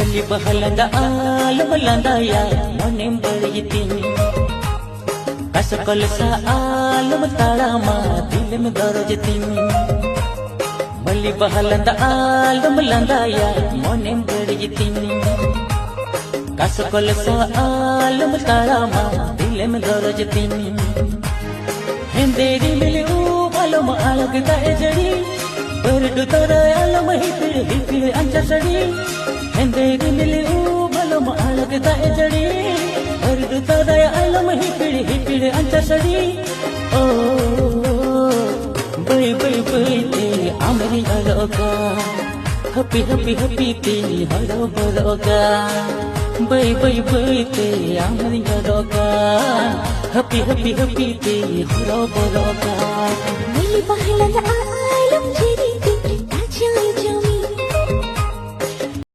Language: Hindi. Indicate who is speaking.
Speaker 1: मल्ली बहलंदा आलमलंदा या मोनेम बळयितिनी कसकलसा आलम ताळामा दिलम गरजतिनी मल्ली बहलंदा आलमलंदा या मोनेम बळयितिनी कसकलसा आलम ताळामा दिलम गरजतिनी हेंदेरी मिले आलम अलगता एजडी बरडु तर आलम हिपिळ अंचा सडी हेंदेरी मिले आलम अलगता एजडी बरडु तर आलम हिपिळ अंचा सडी ओ बै बै बै ते आमरी हरोगा हपी हपी हपी ते हरो बरोगा बै बै बै ते आमरी हरोगा हपी हपी हपी ते हरो बरोगा
Speaker 2: मल्ली बहलंदा